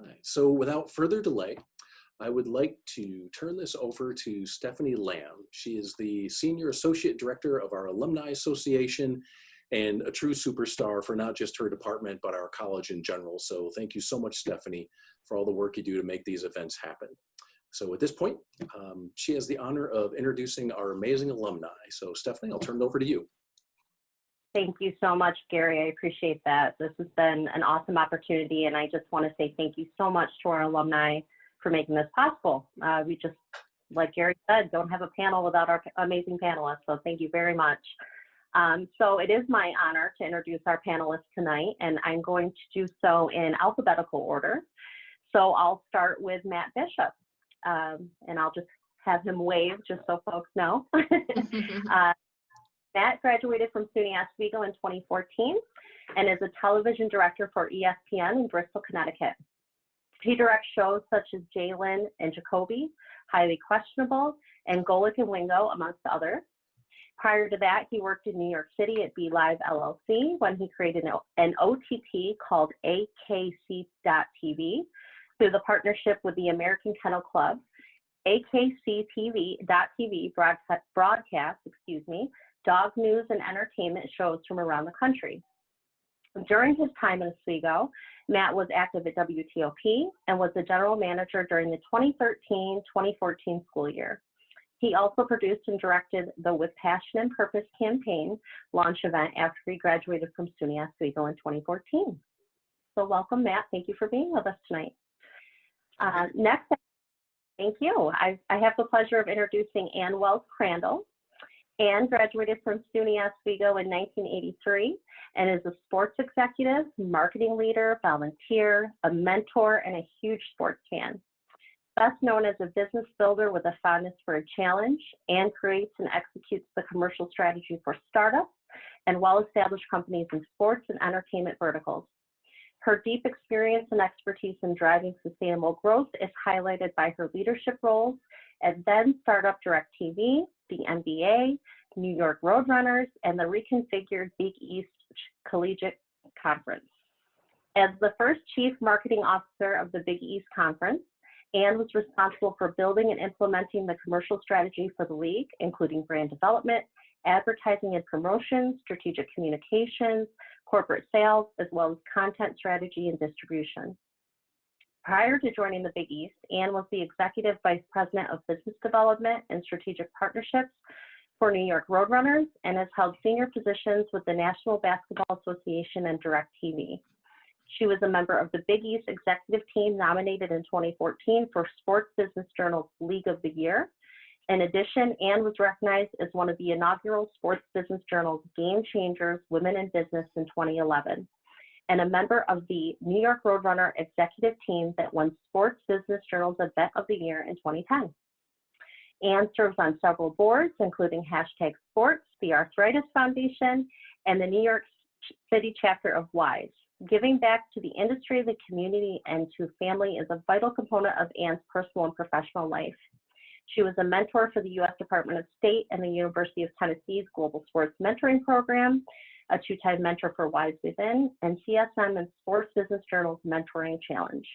right. So without further delay, I would like to turn this over to Stephanie Lamb. She is the Senior Associate Director of our Alumni Association and a true superstar for not just her department, but our college in general. So thank you so much, Stephanie, for all the work you do to make these events happen. So at this point, she has the honor of introducing our amazing alumni. So Stephanie, I'll turn it over to you. Thank you so much, Gary. I appreciate that. This has been an awesome opportunity, and I just want to say thank you so much to our alumni for making this possible. We just, like Gary said, don't have a panel without our amazing panelists, so thank you very much. So it is my honor to introduce our panelists tonight, and I'm going to do so in alphabetical order. So I'll start with Matt Bishop, and I'll just have him wave just so folks know. Matt graduated from SUNY Oswego in 2014 and is a television director for ESPN in Bristol, Connecticut. He directs shows such as Jalen and Jacoby, Highly Questionable, and Golic and Wingo, amongst others. Prior to that, he worked in New York City at BeLive LLC when he created an OTT called AKC.TV through the partnership with the American Kennel Club. AKC.TV broadcasts, dog news and entertainment shows from around the country. During his time in Oswego, Matt was active at WTOP and was the general manager during the 2013-2014 school year. He also produced and directed the With Passion and Purpose campaign launch event after he graduated from SUNY Oswego in 2014. So welcome, Matt. Thank you for being with us tonight. Next, thank you. I have the pleasure of introducing Ann Wells Crandall. Ann graduated from SUNY Oswego in 1983 and is a sports executive, marketing leader, volunteer, a mentor, and a huge sports fan. Best known as a business builder with a fondness for a challenge, Ann creates and executes the commercial strategy for startups and well-established companies in sports and entertainment verticals. Her deep experience and expertise in driving sustainable growth is highlighted by her leadership roles at then startup DirecTV, the NBA, New York Roadrunners, and the reconfigured Big East Collegiate Conference. As the first chief marketing officer of the Big East Conference, Ann was responsible for building and implementing the commercial strategy for the league, including brand development, advertising and promotion, strategic communications, corporate sales, as well as content strategy and distribution. Prior to joining the Big East, Ann was the Executive Vice President of Business Development and Strategic Partnerships for New York Roadrunners and has held senior positions with the National Basketball Association and DirecTV. She was a member of the Big East executive team nominated in 2014 for Sports Business Journal's League of the Year. In addition, Ann was recognized as one of the inaugural Sports Business Journal's Game Changers Women in Business in 2011. And a member of the New York Roadrunner executive team that won Sports Business Journal's Event of the Year in 2010. Ann serves on several boards, including #Sports, the Arthritis Foundation, and the New York City chapter of WISE. Giving back to the industry, the community, and to family is a vital component of Ann's personal and professional life. She was a mentor for the U.S. Department of State and the University of Tennessee's Global Sports Mentoring Program, a two-time mentor for WISE Within, and CSM and Sports Business Journal's Mentoring Challenge.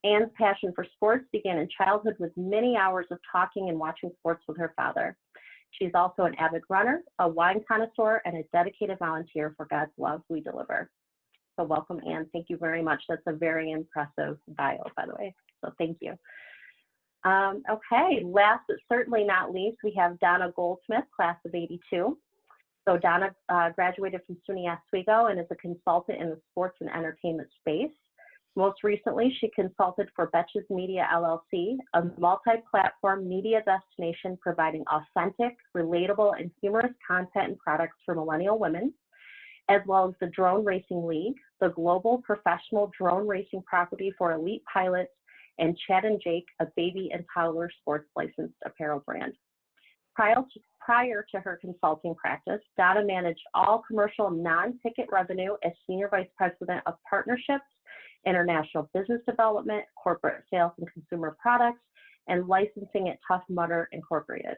Ann's passion for sports began in childhood with many hours of talking and watching sports with her father. She's also an avid runner, a wine connoisseur, and a dedicated volunteer for God's love we deliver. So welcome, Ann. Thank you very much. That's a very impressive bio, by the way. So thank you. Okay, last but certainly not least, we have Donna Goldsmith, class of '82. So Donna graduated from SUNY Oswego and is a consultant in the sports and entertainment space. Most recently, she consulted for Betches Media LLC, a multi-platform media destination providing authentic, relatable, and humorous content and products for millennial women, as well as the Drone Racing League, the global professional drone racing property for elite pilots, and Chad and Jake, a baby and toddler sports licensed apparel brand. Prior to her consulting practice, Donna managed all commercial non-ticket revenue as Senior Vice President of Partnerships, International Business Development, Corporate Sales and Consumer Products, and Licensing at Tough Mudder Incorporated.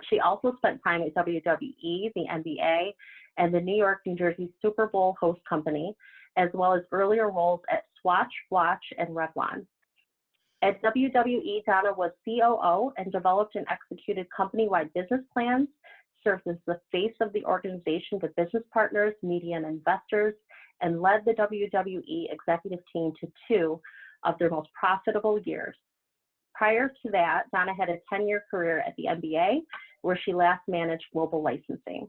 She also spent time at WWE, the NBA, and the New York, New Jersey Super Bowl host company, as well as earlier roles at Swatch, Blotch, and Revlon. At WWE, Donna was COO and developed and executed company-wide business plans, served as the face of the organization to business partners, media, and investors, and led the WWE executive team to 2 of their most profitable years. Prior to that, Donna had a 10-year career at the NBA, where she last managed global licensing.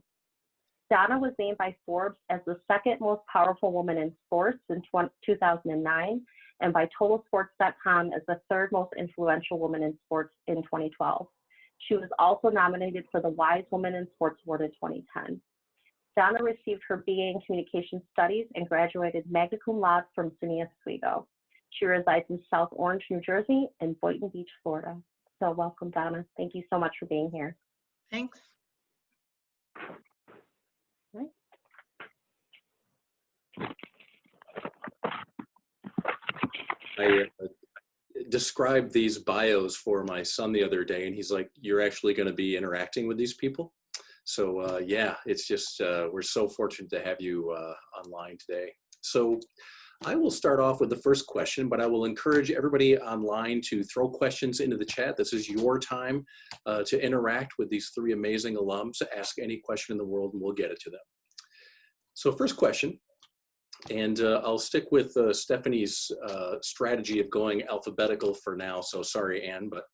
Donna was named by Forbes as the 2nd most powerful woman in sports in 2009, and by TotalSports.com as the 3rd most influential woman in sports in 2012. She was also nominated for the Wise Woman in Sports Award in 2010. Donna received her BA in Communication Studies and graduated magna cum laude from SUNY Oswego. She resides in South Orange, New Jersey, and Boynton Beach, Florida. So welcome, Donna. Thank you so much for being here. Thanks. Right. I described these bios for my son the other day, and he's like, "You're actually going to be interacting with these people?" So yeah, it's just, we're so fortunate to have you online today. So I will start off with the first question, but I will encourage everybody online to throw questions into the chat. This is your time to interact with these 3 amazing alums. Ask any question in the world and we'll get it to them. So first question, and I'll stick with Stephanie's strategy of going alphabetical for now. So sorry, Anne, but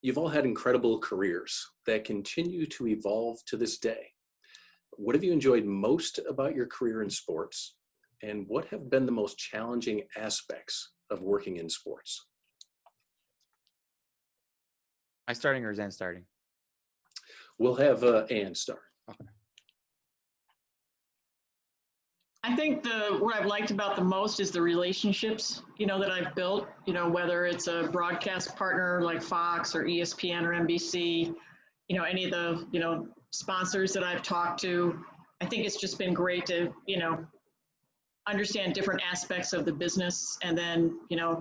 you've all had incredible careers that continue to evolve to this day. What have you enjoyed most about your career in sports? And what have been the most challenging aspects of working in sports? Am I starting or is Ann starting? We'll have Ann start. Okay. I think what I've liked about the most is the relationships, that I've built, whether it's a broadcast partner like Fox or ESPN or NBC, any of the, sponsors that I've talked to. I think it's just been great to, understand different aspects of the business. And then,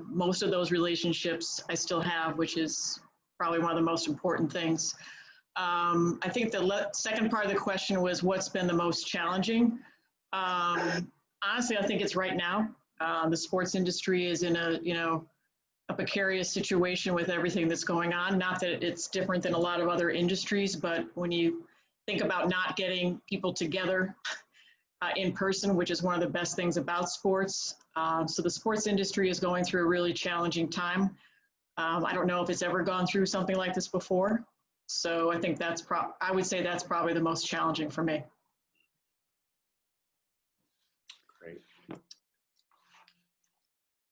most of those relationships I still have, which is probably one of the most important things. I think the second part of the question was what's been the most challenging. Honestly, I think it's right now. The sports industry is in a precarious situation with everything that's going on. Not that it's different than a lot of other industries, but when you think about not getting people together in person, which is one of the best things about sports. So the sports industry is going through a really challenging time. I don't know if it's ever gone through something like this before. So I think I would say that's probably the most challenging for me. Great.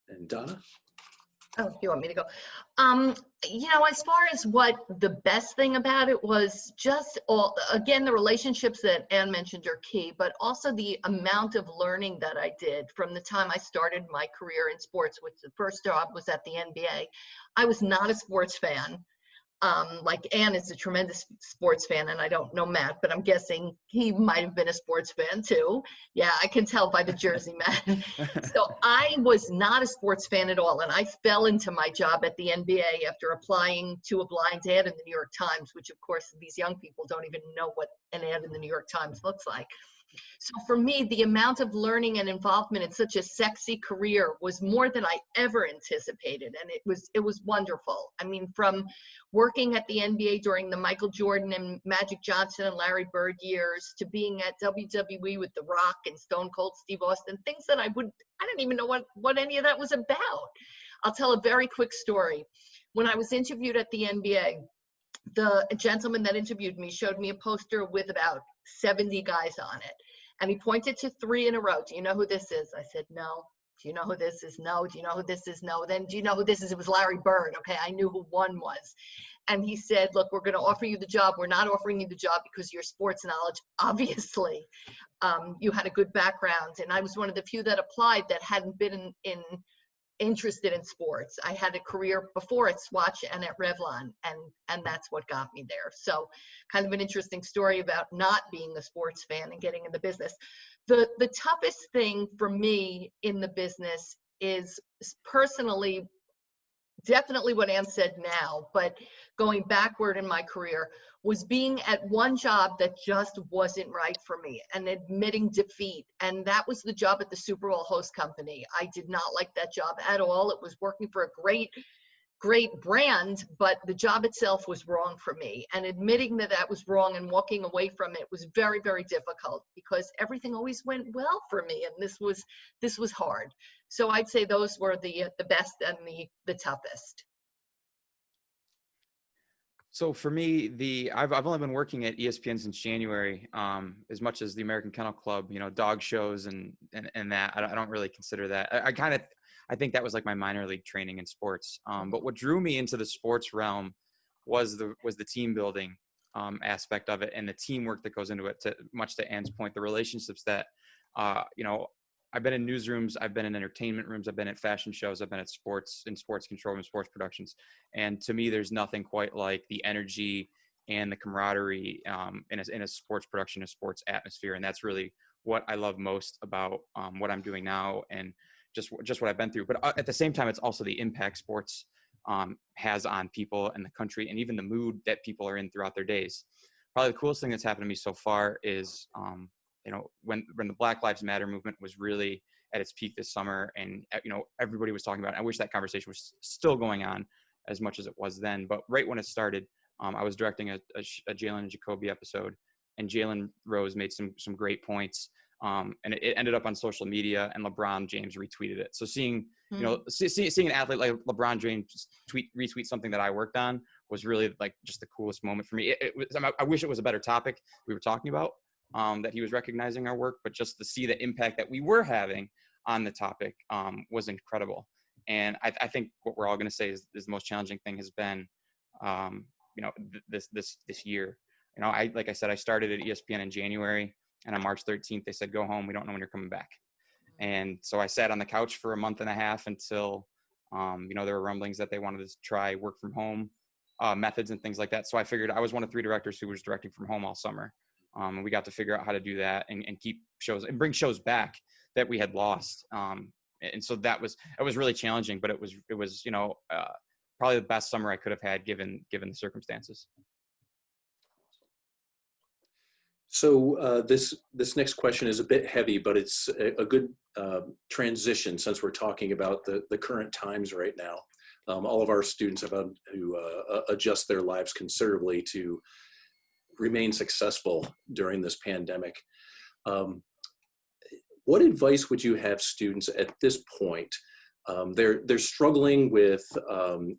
And Donna? Oh, you want me to go? As far as what the best thing about it was, just again, the relationships that Ann mentioned are key, but also the amount of learning that I did from the time I started my career in sports, which the first job was at the NBA. I was not a sports fan. Like Ann is a tremendous sports fan, and I don't know Matt, but I'm guessing he might have been a sports fan too. Yeah, I can tell by the jersey, Matt. So I was not a sports fan at all, and I fell into my job at the NBA after applying to a blind ad in the New York Times, which of course these young people don't even know what an ad in the New York Times looks like. So for me, the amount of learning and involvement in such a sexy career was more than I ever anticipated. And it was wonderful. I mean, from working at the NBA during the Michael Jordan and Magic Johnson and Larry Bird years to being at WWE with The Rock and Stone Cold Steve Austin, things that I didn't even know what any of that was about. I'll tell a very quick story. When I was interviewed at the NBA, the gentleman that interviewed me showed me a poster with about 70 guys on it. And he pointed to 3 in a row. Do you know who this is? I said, no. Do you know who this is? No. Do you know who this is? No. Then do you know who this is? It was Larry Bird. Okay, I knew who 1 was. And he said, look, we're going to offer you the job. We're not offering you the job because of your sports knowledge. Obviously, you had a good background. And I was one of the few that applied that hadn't been interested in sports. I had a career before at Swatch and at Revlon, and that's what got me there. So kind of an interesting story about not being a sports fan and getting in the business. The toughest thing for me in the business is personally definitely what Ann said now, but going backward in my career was being at one job that just wasn't right for me and admitting defeat. And that was the job at the Super Bowl host company. I did not like that job at all. It was working for a great brand, but the job itself was wrong for me. And admitting that that was wrong and walking away from it was very, very difficult because everything always went well for me. And this was hard. So I'd say those were the best and the toughest. So for me, I've only been working at ESPN since January. As much as the American Kennel Club, dog shows and that, I don't really consider that. I think that was like my minor league training in sports. But what drew me into the sports realm was the team building aspect of it and the teamwork that goes into it. Much to Ann's point, the relationships that I've been in newsrooms, I've been in entertainment rooms, I've been at fashion shows, I've been at sports control and sports productions. And to me, there's nothing quite like the energy and the camaraderie in a sports production, a sports atmosphere. And that's really what I love most about what I'm doing now and just what I've been through. But at the same time, it's also the impact sports has on people and the country and even the mood that people are in throughout their days. Probably the coolest thing that's happened to me so far is when the Black Lives Matter movement was really at its peak this summer and, everybody was talking about it. I wish that conversation was still going on as much as it was then. But right when it started, I was directing a Jalen and Jacoby episode, and Jalen Rose made some great points. And it ended up on social media, and LeBron James retweeted it. So seeing an athlete like LeBron James retweet something that I worked on was really like just the coolest moment for me. I wish it was a better topic we were talking about. That he was recognizing our work, but just to see the impact that we were having on the topic was incredible. And I think what we're all going to say is the most challenging thing has been, this year. Like I said, I started at ESPN in January, and on March 13th, they said, go home. We don't know when you're coming back. And so I sat on the couch for a month and a half until, there were rumblings that they wanted to try work from home methods and things like that. So I figured I was one of 3 directors who was directing from home all summer. And we got to figure out how to do that and keep shows and bring shows back that we had lost. And so it was really challenging, but it was probably the best summer I could have had given the circumstances. So this next question is a bit heavy, but it's a good transition since we're talking about the current times right now. All of our students have had to adjust their lives considerably to remain successful during this pandemic. What advice would you have students at this point? They're struggling with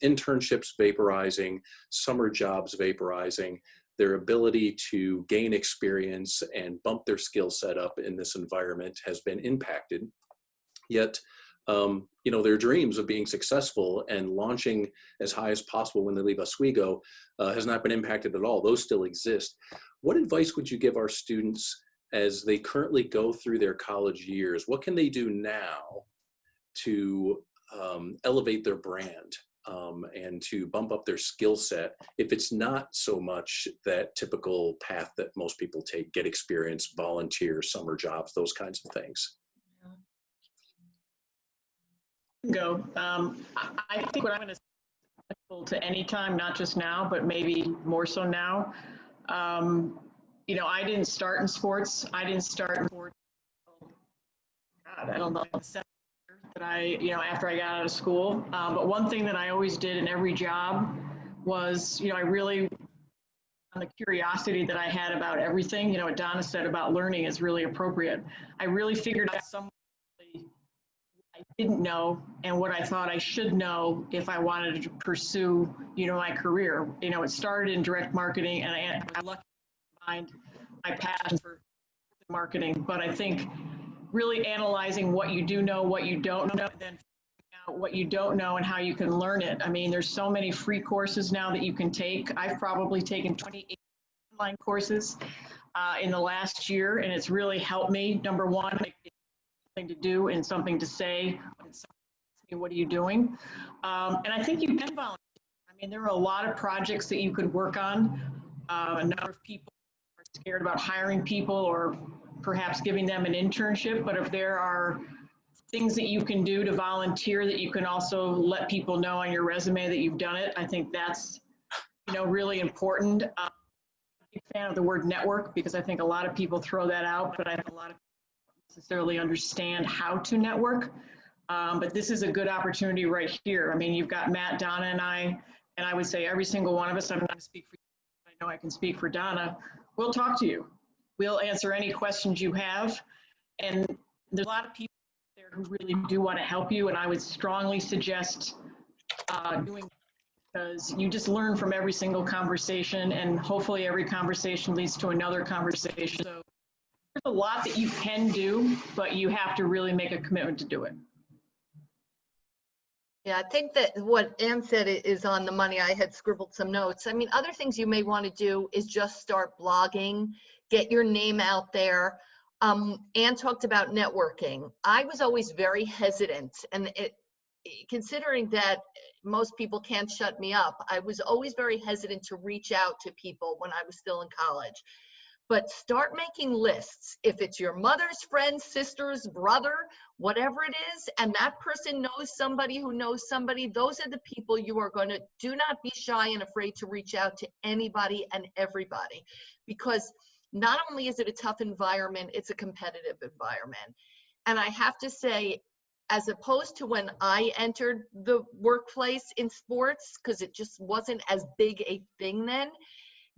internships vaporizing, summer jobs vaporizing, their ability to gain experience and bump their skill set up in this environment has been impacted. Yet, their dreams of being successful and launching as high as possible when they leave Oswego has not been impacted at all. Those still exist. What advice would you give our students as they currently go through their college years? What can they do now to elevate their brand and to bump up their skill set if it's not so much that typical path that most people take, get experience, volunteer, summer jobs, those kinds of things? Go. I think what I'm going to say to any time, not just now, but maybe more so now. I didn't start in sports. I didn't start in sports. God, I don't know. That after I got out of school. But one thing that I always did in every job was, I really, on the curiosity that I had about everything, what Donna said about learning is really appropriate. I really figured out something I didn't know and what I thought I should know if I wanted to pursue, my career. It started in direct marketing, and I'm lucky to find my passion for marketing. But I think really analyzing what you do know, what you don't know, and then figuring out what you don't know and how you can learn it. I mean, there's so many free courses now that you can take. I've probably taken 28 online courses in the last year, and it's really helped me. Number one, something to do and something to say. What are you doing? And I think you can volunteer. I mean, there are a lot of projects that you could work on. A number of people are scared about hiring people or perhaps giving them an internship, but if there are things that you can do to volunteer that you can also let people know on your resume that you've done it. I think that's, really important. I'm a big fan of the word network because I think a lot of people throw that out, but I think a lot of people don't necessarily understand how to network. But this is a good opportunity right here. I mean, you've got Matt, Donna, and I would say every single one of us, I'm not going to speak for you, I know I can speak for Donna, we'll talk to you. We'll answer any questions you have. And there's a lot of people there who really do want to help you, and I would strongly suggest doing, because you just learn from every single conversation, and hopefully every conversation leads to another conversation. So there's a lot that you can do, but you have to really make a commitment to do it. Yeah, I think that what Ann said is on the money. I had scribbled some notes. I mean, other things you may want to do is just start blogging, get your name out there. Ann talked about networking. I was always very hesitant, and considering that most people can't shut me up, I was always very hesitant to reach out to people when I was still in college. But start making lists. If it's your mother's friend, sister's brother, whatever it is, and that person knows somebody who knows somebody, those are the people you are going to, do not be shy and afraid to reach out to anybody and everybody. Because not only is it a tough environment, it's a competitive environment. And I have to say, as opposed to when I entered the workplace in sports, because it just wasn't as big a thing then,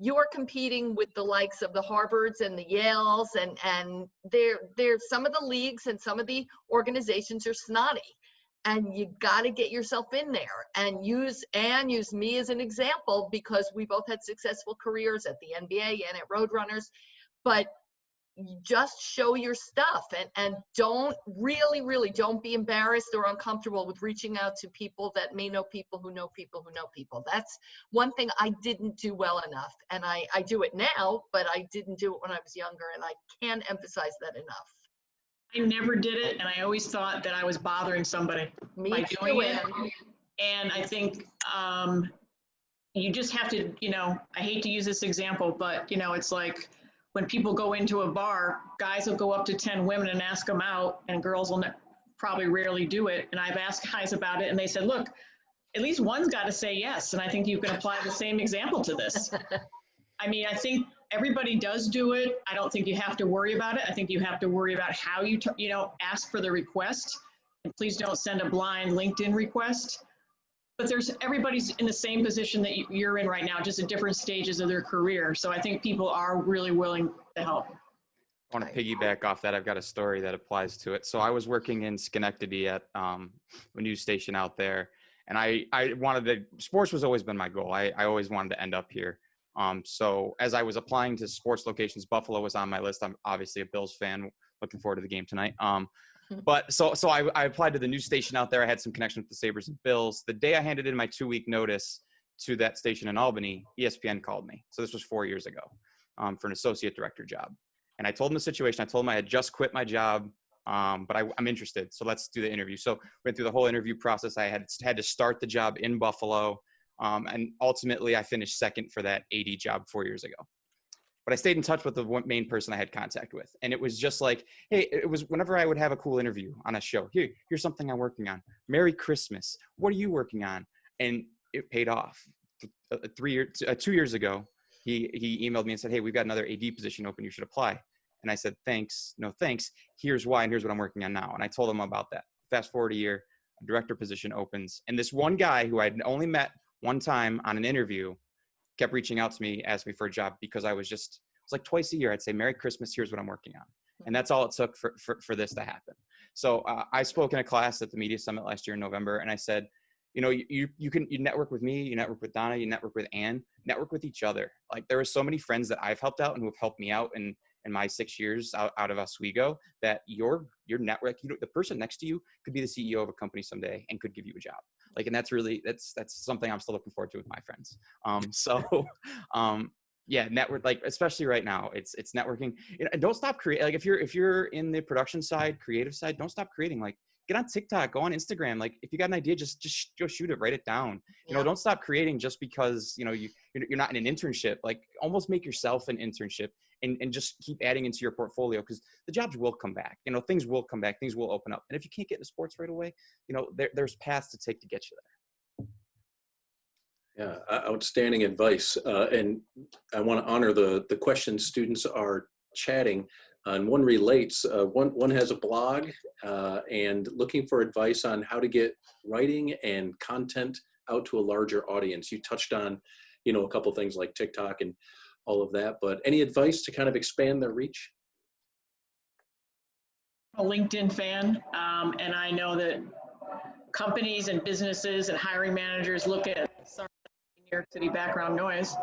you are competing with the likes of the Harvards and the Yales, and they're some of the leagues and some of the organizations are snotty, and you got to get yourself in there and use me as an example, because we both had successful careers at the NBA and at Roadrunners, but just show your stuff, and don't really don't be embarrassed or uncomfortable with reaching out to people that may know people who know people who know people. That's one thing I didn't do well enough, and I do it now, but I didn't do it when I was younger, and I can't emphasize that enough. I never did it, and I always thought that I was bothering somebody by doing it. And I think you just have to, I hate to use this example, but it's like when people go into a bar, guys will go up to 10 women and ask them out, and girls will probably rarely do it. And I've asked guys about it, and they said, look, at least one's got to say yes. And I think you can apply the same example to this. I mean, I think everybody does do it. I don't think you have to worry about it. I think you have to worry about how you ask for the request. And please don't send a blind LinkedIn request. But everybody's in the same position that you're in right now, just at different stages of their career. So I think people are really willing to help. I want to piggyback off that. I've got a story that applies to it. So I was working in Schenectady at a news station out there, and I wanted sports was always been my goal. I always wanted to end up here. So as I was applying to sports locations, Buffalo was on my list. I'm obviously a Bills fan, looking forward to the game tonight. But so I applied to the news station out there. I had some connection with the Sabres and Bills. The day I handed in my 2-week notice to that station in Albany, ESPN called me. So this was 4 years ago for an associate director job. And I told them the situation. I told them I had just quit my job, but I'm interested. So let's do the interview. So went through the whole interview process. I had to start the job in Buffalo. And ultimately I finished second for that AD job 4 years ago. But I stayed in touch with the main person I had contact with. And it was just like, hey, it was whenever I would have a cool interview on a show, here's something I'm working on. Merry Christmas. What are you working on? And it paid off. 2 years ago, he emailed me and said, hey, we've got another AD position open. You should apply. And I said, thanks. No, thanks. Here's why. And here's what I'm working on now. And I told him about that. Fast forward a year, a director position opens. And this one guy who I'd only met one time on an interview kept reaching out to me, asked me for a job, because it was like twice a year. I'd say, Merry Christmas, here's what I'm working on. And that's all it took for this to happen. So I spoke in a class at the Media Summit last year in November. And I said, you network with me, you network with Donna, you network with Ann, network with each other. Like there are so many friends that I've helped out and who have helped me out in my 6 years out of Oswego, that your network, the person next to you could be the CEO of a company someday and could give you a job. Like, and that's something I'm still looking forward to with my friends. Yeah, network, like, especially right now, it's networking. And don't stop creating. Like if you're in the production side, creative side, don't stop creating. Like get on TikTok, go on Instagram. Like if you got an idea, just go shoot it, write it down. You know, Yeah. don't stop creating just because, you know, you're not in an internship. Like almost make yourself an internship and just keep adding into your portfolio, because the jobs will come back. You know, things will come back, things will open up. And if you can't get into sports right away, you know, there's paths to take to get you there. Yeah, outstanding advice. And I want to honor the questions students are chatting. And one relates, one has a blog and looking for advice on how to get writing and content out to a larger audience. You touched on, you know, a couple things like TikTok and all of that, but any advice to kind of expand their reach? A LinkedIn fan, and I know that companies and businesses and hiring managers look at, sorry, New York City background noise.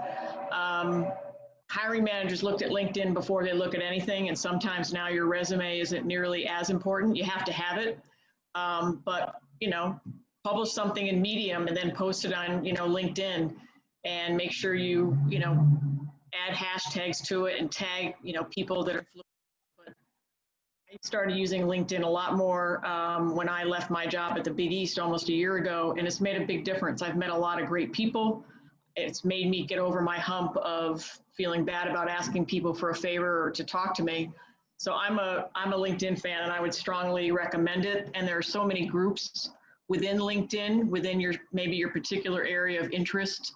Hiring managers looked at LinkedIn before they look at anything, and sometimes now your resume isn't nearly as important. You have to have it, but you know, publish something in Medium and then post it on, you know, LinkedIn, and make sure you know, add hashtags to it and tag, you know, people that are fluent. But I started using LinkedIn a lot more when I left my job at the Big East almost a year ago, and it's made a big difference. I've met a lot of great people. It's made me get over my hump of feeling bad about asking people for a favor or to talk to me. So I'm a LinkedIn fan, and I would strongly recommend it. And there are so many groups within LinkedIn, within maybe your particular area of interest.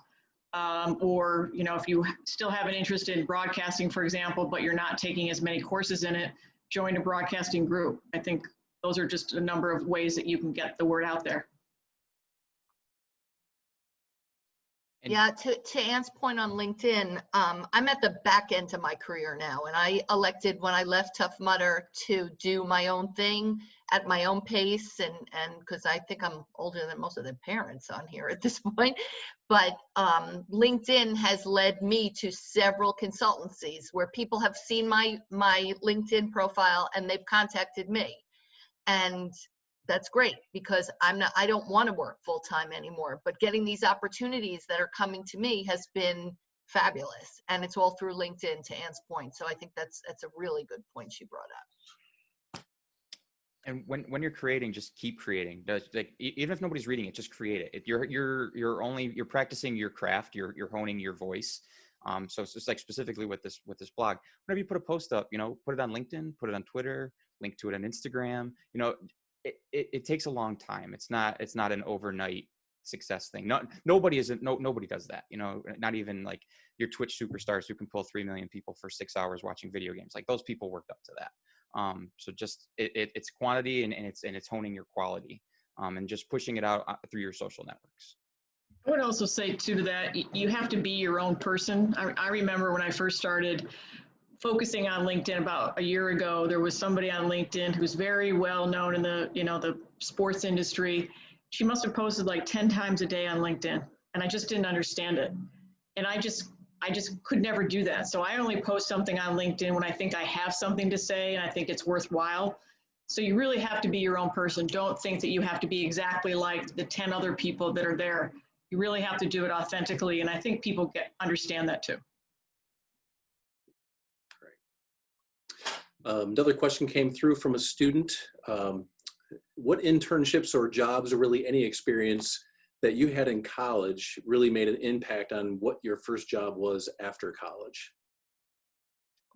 Or, you know, if you still have an interest in broadcasting, for example, but you're not taking as many courses in it, join a broadcasting group. I think those are just a number of ways that you can get the word out there. Yeah, to Ann's point on LinkedIn, I'm at the back end of my career now, and I elected when I left Tough Mudder to do my own thing at my own pace, and because I think I'm older than most of the parents on here at this point, but LinkedIn has led me to several consultancies where people have seen my LinkedIn profile and they've contacted me, and that's great, because I don't want to work full time anymore, but getting these opportunities that are coming to me has been fabulous. And it's all through LinkedIn, to Ann's point. So I think that's a really good point she brought up. And when you're creating, just keep creating. Like even if nobody's reading it, just create it. You're practicing your craft. You're honing your voice. So it's just like specifically with this blog. Whenever you put a post up, you know, put it on LinkedIn, put it on Twitter, link to it on Instagram. You know, it takes a long time. It's not an overnight success thing. Nobody does that. You know, not even like your Twitch superstars who can pull 3 million people for 6 hours watching video games. Like those people worked up to that. So just it's quantity and it's honing your quality, and just pushing it out through your social networks. I would also say too to that, you have to be your own person. I remember when I first started focusing on LinkedIn about a year ago, there was somebody on LinkedIn who's very well known in the, you know, the sports industry. She must have posted like 10 times a day on LinkedIn, and I just didn't understand it. And I just could never do that. So I only post something on LinkedIn when I think I have something to say and I think it's worthwhile. So you really have to be your own person. Don't think that you have to be exactly like the 10 other people that are there. You really have to do it authentically. And I think people understand that too. Another question came through from a student. What internships or jobs, or really any experience that you had in college, really made an impact on what your first job was after college?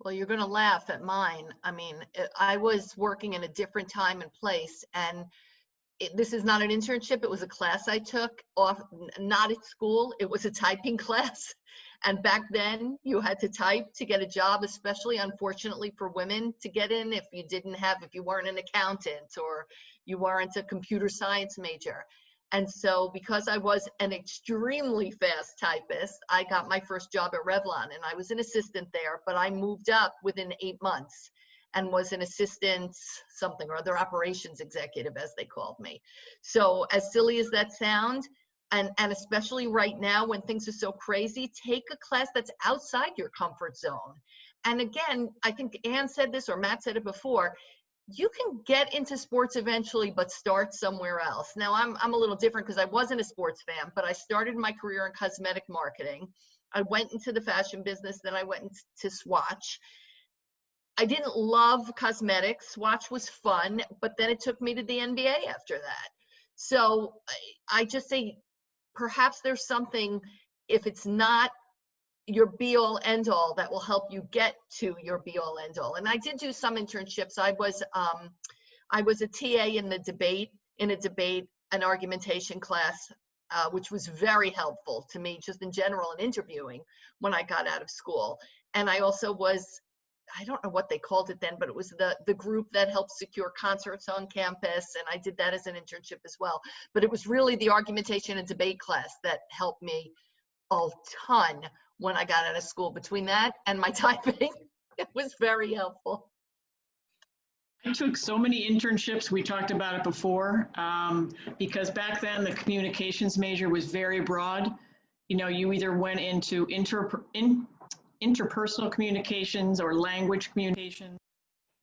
Well, you're going to laugh at mine. I mean, I was working in a different time and place, and this is not an internship. It was a class I took off, not at school. It was a typing class. And back then you had to type to get a job, especially unfortunately for women to get in if you weren't an accountant or you weren't a computer science major. And so because I was an extremely fast typist, I got my first job at Revlon, and I was an assistant there, but I moved up within 8 months and was an assistant something or other, operations executive, as they called me. So as silly as that sounds, and especially right now when things are so crazy, take a class that's outside your comfort zone. And again, I think Ann said this or Matt said it before, you can get into sports eventually, but start somewhere else. Now I'm a little different because I wasn't a sports fan, but I started my career in cosmetic marketing. I went into the fashion business, then I went into Swatch. I didn't love cosmetics. Swatch was fun, but then it took me to the NBA after that. So I just say, perhaps there's something, if it's not your be-all end-all, that will help you get to your be-all end-all. And I did do some internships. I was a TA in a debate, an argumentation class, which was very helpful to me just in general in interviewing when I got out of school. And I also was, I don't know what they called it then, but it was the group that helped secure concerts on campus. And I did that as an internship as well. But it was really the argumentation and debate class that helped me a ton when I got out of school. Between that and my typing, it was very helpful. I took so many internships, we talked about it before, because back then the communications major was very broad. You know, you either went into interpersonal communications or language communication.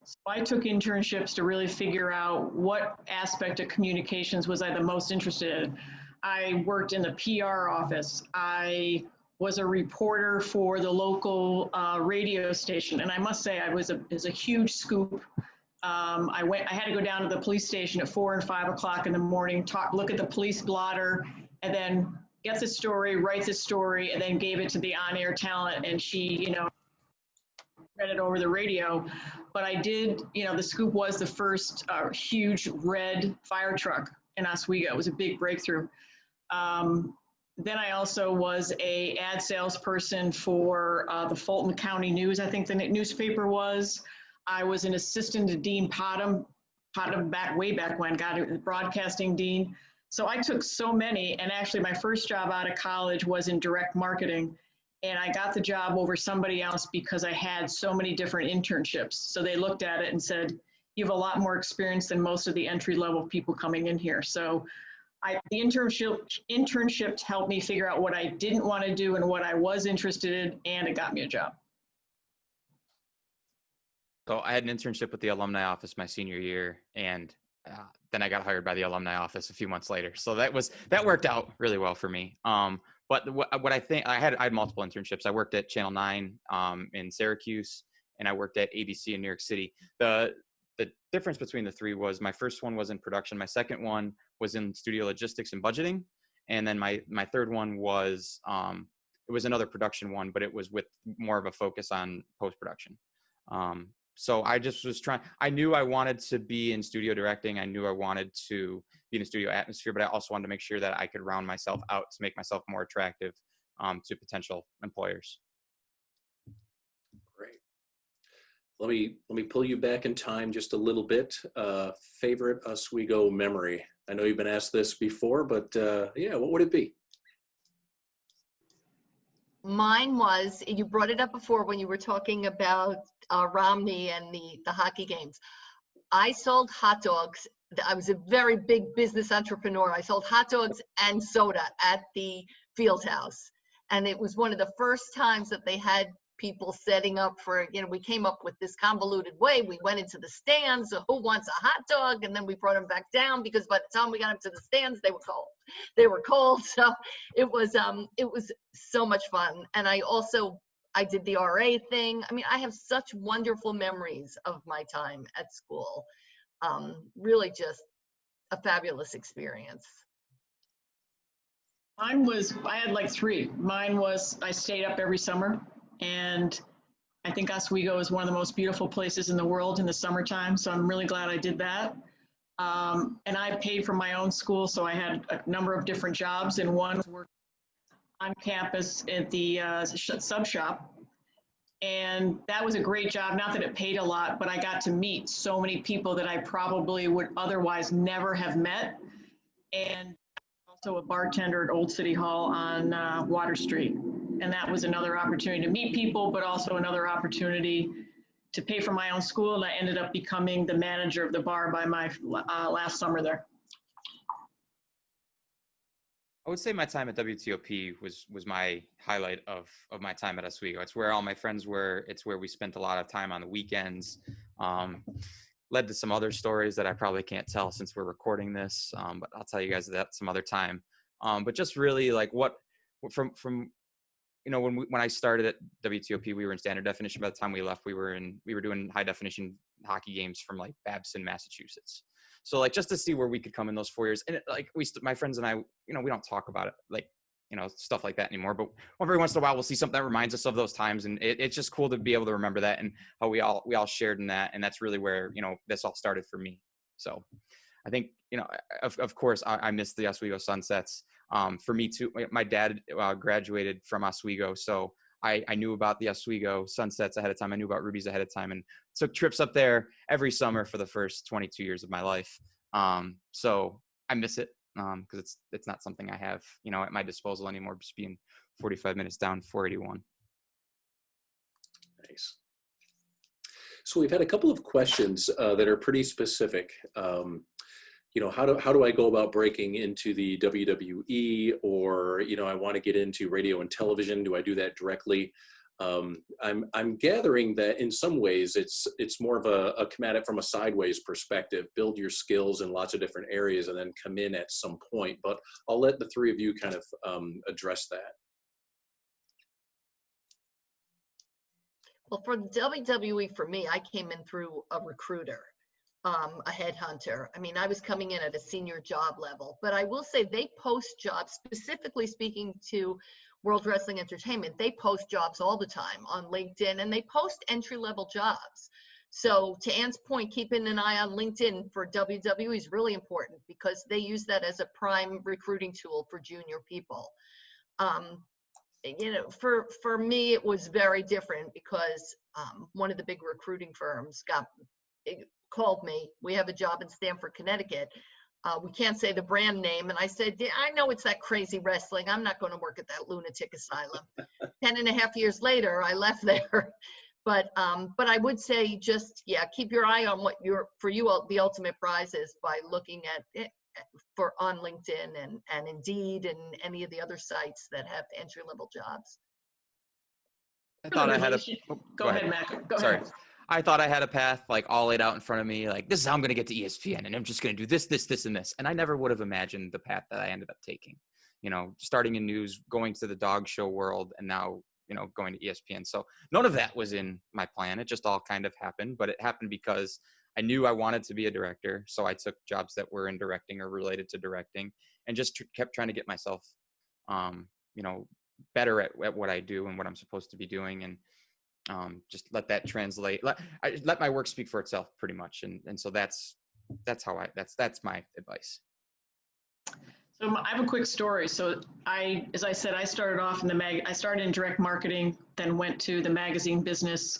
So I took internships to really figure out what aspect of communications was I the most interested in. I worked in the PR office. I was a reporter for the local radio station. And I must say, it was a huge scoop. I had to go down to the police station at 4 and 5 o'clock in the morning, look at the police blotter, and then get the story, write the story, and then gave it to the on-air talent. And she, read it over the radio. But I did, the scoop was the first huge red fire truck in Oswego. It was a big breakthrough. Then I also was a ad salesperson for the Fulton County News, I think the newspaper was. I was an assistant to Dean Potham way back when, broadcasting dean. So I took so many, and actually my first job out of college was in direct marketing, and I got the job over somebody else because I had so many different internships. So they looked at it and said, you have a lot more experience than most of the entry-level people coming in here. So the internship helped me figure out what I didn't want to do and what I was interested in, and it got me a job. So I had an internship with the alumni office my senior year, and then I got hired by the alumni office a few months later. So that worked out really well for me. But what I think, I had multiple internships. I worked at Channel 9 in Syracuse, and I worked at ABC in New York City. The difference between the three was my first one was in production. My second one was in studio logistics and budgeting. And then my third one was, it was another production one, but it was with more of a focus on post-production. So I just was I knew I wanted to be in studio directing. I knew I wanted to be in a studio atmosphere, but I also wanted to make sure that I could round myself out to make myself more attractive to potential employers. Great. Let me pull you back in time just a little bit. Favorite Oswego memory? I know you've been asked this before, but yeah, what would it be? Mine was, you brought it up before when you were talking about Romney and the hockey games. I sold hot dogs. I was a very big business entrepreneur. I sold hot dogs and soda at the field house. And it was one of the first times that they had people setting up for, we came up with this convoluted way. We went into the stands, who wants a hot dog? And then we brought them back down because by the time we got them to the stands, they were cold. So it was so much fun. And I did the RA thing. I mean, I have such wonderful memories of my time at school. Really just a fabulous experience. I had like three. Mine was, I stayed up every summer, and I think Oswego is one of the most beautiful places in the world in the summertime. So I'm really glad I did that. And I paid for my own school. So I had a number of different jobs, and one was working on campus at the sub shop. And that was a great job. Not that it paid a lot, but I got to meet so many people that I probably would otherwise never have met. And also a bartender at Old City Hall on Water Street. And that was another opportunity to meet people, but also another opportunity to pay for my own school. And I ended up becoming the manager of the bar by my last summer there. I would say my time at WTOP was my highlight of my time at Oswego. It's where all my friends were. It's where we spent a lot of time on the weekends. Led to some other stories that I probably can't tell since we're recording this, but I'll tell you guys that some other time. But just really like from you know, when I started at WTOP, we were in standard definition. By the time we left, we were doing high definition hockey games from like Babson, Massachusetts. So like just to see where we could come in those 4 years, and my friends and I, you know, we don't talk about it like, you know, stuff like that anymore. But every once in a while, we'll see something that reminds us of those times, and it's just cool to be able to remember that and how we all shared in that, and that's really where, you know, this all started for me. So I think, you know, of course, I miss the Oswego Sunsets. For me too, my dad graduated from Oswego, so I knew about the Oswego Sunsets ahead of time. I knew about Ruby's ahead of time, and took trips up there every summer for the first 22 years of my life. So I miss it because it's not something I have, you know, at my disposal anymore, just being 45 minutes down 481. Nice. So we've had a couple of questions that are pretty specific. You know, how do I go about breaking into the WWE, or, you know, I want to get into radio and television. Do I do that directly? I'm gathering that in some ways it's more of a come at it from a sideways perspective, build your skills in lots of different areas and then come in at some point. But I'll let the three of you kind of address that. Well, for the WWE, for me, I came in through a recruiter, a headhunter. I mean, I was coming in at a senior job level, but I will say they post jobs, specifically speaking to World Wrestling Entertainment. They post jobs all the time on LinkedIn, and they post entry-level jobs. So to Ann's point, keeping an eye on LinkedIn for WWE is really important because they use that as a prime recruiting tool for junior people. You know, for me, it was very different because one of the big recruiting firms called me. We have a job in Stamford, Connecticut. We can't say the brand name. And I said, yeah, I know it's that crazy wrestling. I'm not going to work at that lunatic asylum. 10.5 years later, I left there. But I would say just, yeah, keep your eye on what the ultimate prize is by looking at it on LinkedIn and Indeed and any of the other sites that have entry-level jobs. I thought I had a go ahead, Mac. Go Sorry. ahead. I thought I had a path like all laid out in front of me. Like, this is how I'm going to get to ESPN, and I'm just going to do this, this, this, and this. And I never would have imagined the path that I ended up taking, you know, starting in news, going to the dog show world, and now, you know, going to ESPN. So none of that was in my plan. It just all kind of happened, but it happened because I knew I wanted to be a director. So I took jobs that were in directing or related to directing, and just kept trying to get myself, you know, better at what I do and what I'm supposed to be doing. And just let that translate. Let my work speak for itself, pretty much. And so that's my advice. So I have a quick story. So as I said, I started off I started in direct marketing, then went to the magazine business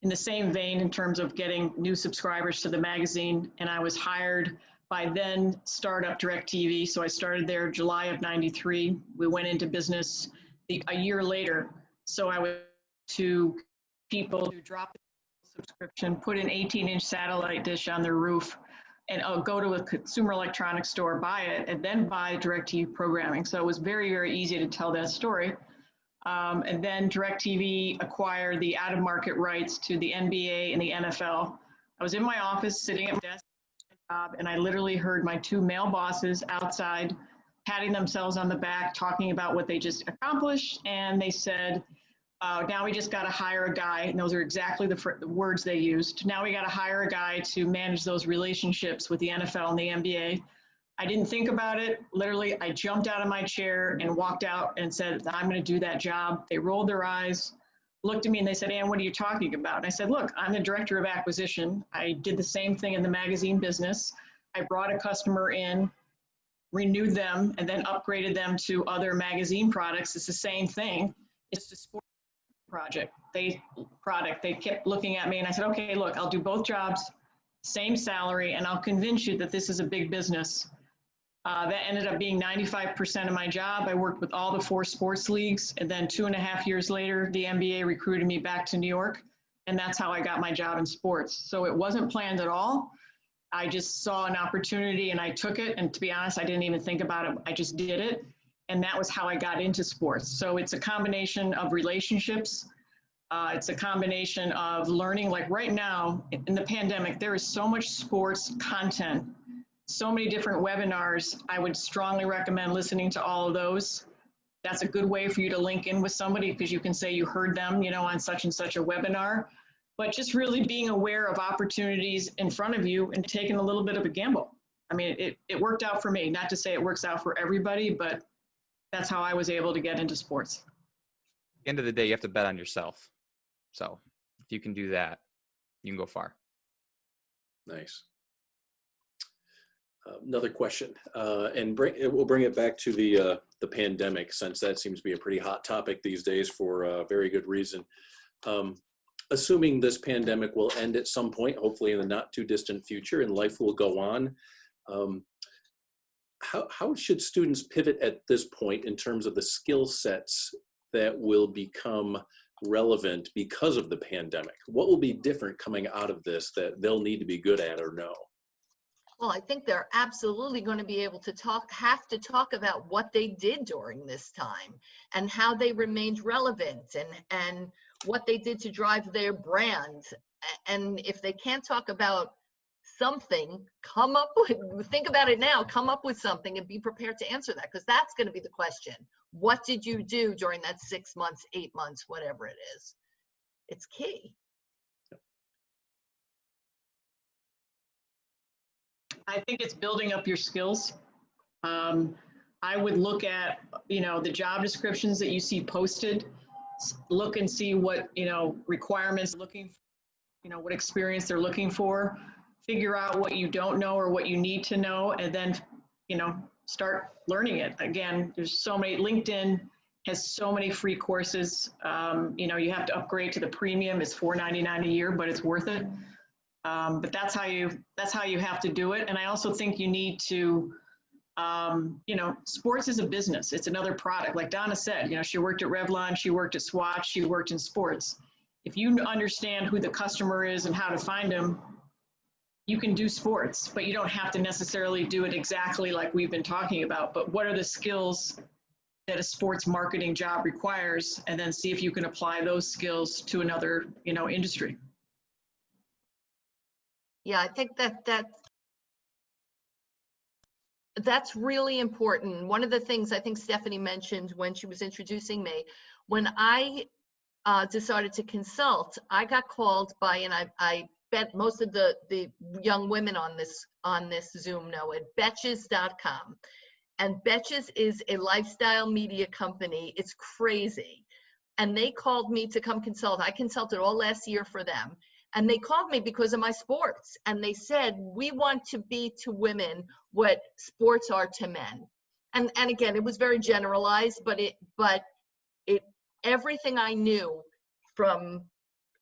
in the same vein in terms of getting new subscribers to the magazine. And I was hired by then startup DirecTV. So I started there July of '93. We went into business a year later. So I went to people who drop a subscription, put an 18-inch satellite dish on their roof, and go to a consumer electronics store, buy it, and then buy DirecTV programming. So it was very, very easy to tell that story. And then DirecTV acquired the out-of-market rights to the NBA and the NFL. I was in my office sitting at my desk, and I literally heard my two male bosses outside patting themselves on the back, talking about what they just accomplished, and they said, now we just got to hire a guy, and those are exactly the words they used. Now we got to hire a guy to manage those relationships with the NFL and the NBA. I didn't think about it. Literally, I jumped out of my chair and walked out and said, I'm going to do that job. They rolled their eyes, looked at me, and they said, Ann, what are you talking about? And I said, look, I'm the director of acquisition. I did the same thing in the magazine business. I brought a customer in, renewed them, and then upgraded them to other magazine products. It's the same thing. It's a sport product. They kept looking at me, and I said, okay, look, I'll do both jobs, same salary, and I'll convince you that this is a big business. That ended up being 95% of my job. I worked with all the 4 sports leagues, and then 2.5 years later, the NBA recruited me back to New York, and that's how I got my job in sports. So it wasn't planned at all. I just saw an opportunity and I took it, and to be honest, I didn't even think about it. I just did it. And that was how I got into sports. So it's a combination of relationships. It's a combination of learning. Like right now in the pandemic, there is so much sports content, so many different webinars. I would strongly recommend listening to all of those. that's a good way for you to link in with somebody because you can say you heard them, on such and such a webinar. But just really being aware of opportunities in front of you and taking a little bit of a gamble. I mean, it worked out for me. Not to say it works out for everybody, but that's how I was able to get into sports. At the end of the day, you have to bet on yourself. So if you can do that, you can go far. Nice. Another question, and we'll bring it back to the pandemic, since that seems to be a pretty hot topic these days for a very good reason. Assuming this pandemic will end at some point, hopefully in the not too distant future, and life will go on, how should students pivot at this point in terms of the skill sets that will become relevant because of the pandemic? What will be different coming out of this that they'll need to be good at or know? Well, I think they're absolutely going to be able to have to talk about what they did during this time and how they remained relevant and what they did to drive their brand. And if they can't talk about something, think about it now, come up with something and be prepared to answer that, because that's going to be the question. What did you do during that 6 months, 8 months, whatever it is? It's key. I think it's building up your skills. I would look at, the job descriptions that you see posted, look and see what, requirements looking for, what experience they're looking for, figure out what you don't know or what you need to know, and then, start learning it. Again, there's so many, LinkedIn has so many free courses. You have to upgrade to the premium. It's $4.99 a year, but it's worth it. But that's how you have to do it. And I also think you need to, sports is a business. It's another product. Like Donna said, she worked at Revlon, she worked at Swatch, she worked in sports. If you understand who the customer is and how to find them, you can do sports, but you don't have to necessarily do it exactly like we've been talking about. But what are the skills that a sports marketing job requires? And then see if you can apply those skills to another, industry. Yeah, I think that's really important. One of the things I think Stephanie mentioned when she was introducing me, when I decided to consult, I got called by, and I bet most of the young women on this Zoom know it, Betches.com. And Betches is a lifestyle media company. It's crazy. And they called me to come consult. I consulted all last year for them. And they called me because of my sports. And they said, we want to be to women what sports are to men. And again, it was very generalized, but everything I knew from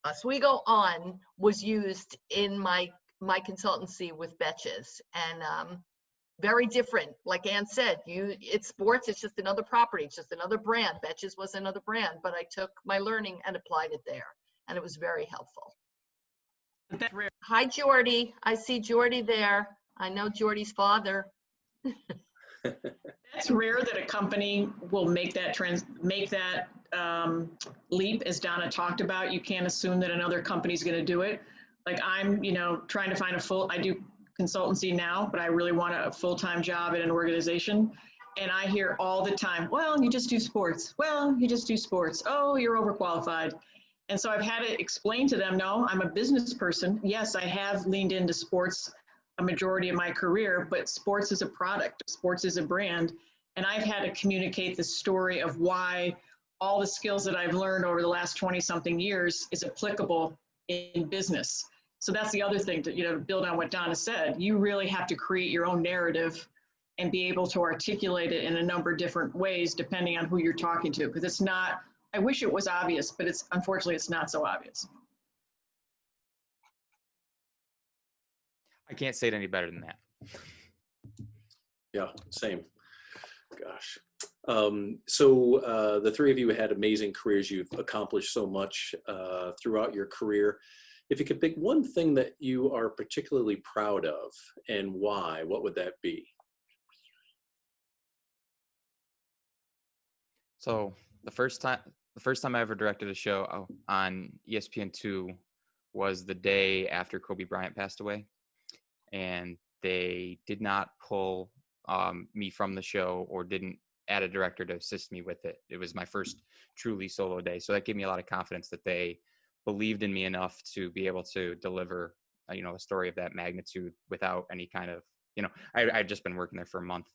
Oswego on was used in my consultancy with Betches. And very different. Like Ann said, it's sports, it's just another property, it's just another brand. Betches was another brand, but I took my learning and applied it there. And it was very helpful. Hi, Jordy. I see Jordy there. I know Jordy's father. It's rare that a company will make that leap, as Donna talked about. You can't assume that another company's going to do it. Like I'm, trying to find I do consultancy now, but I really want a full-time job at an organization. And I hear all the time, well, you just do sports. Well, you just do sports. Oh, you're overqualified. And so I've had to explain to them, no, I'm a business person. Yes, I have leaned into sports a majority of my career, but sports is a product, sports is a brand. And I've had to communicate the story of why all the skills that I've learned over the last 20-something years is applicable in business. So that's the other thing to, build on what Donna said. You really have to create your own narrative and be able to articulate it in a number of different ways, depending on who you're talking to. Because it's not, I wish it was obvious, but unfortunately it's not so obvious. I can't say it any better than that. Yeah, same. Gosh. So the three of you had amazing careers. You've accomplished so much throughout your career. If you could pick one thing that you are particularly proud of and why, what would that be? So the first time I ever directed a show on ESPN2 was the day after Kobe Bryant passed away. And they did not pull me from the show or didn't add a director to assist me with it. It was my first truly solo day. So that gave me a lot of confidence that they believed in me enough to be able to deliver, a story of that magnitude without any kind of, I'd just been working there for a month.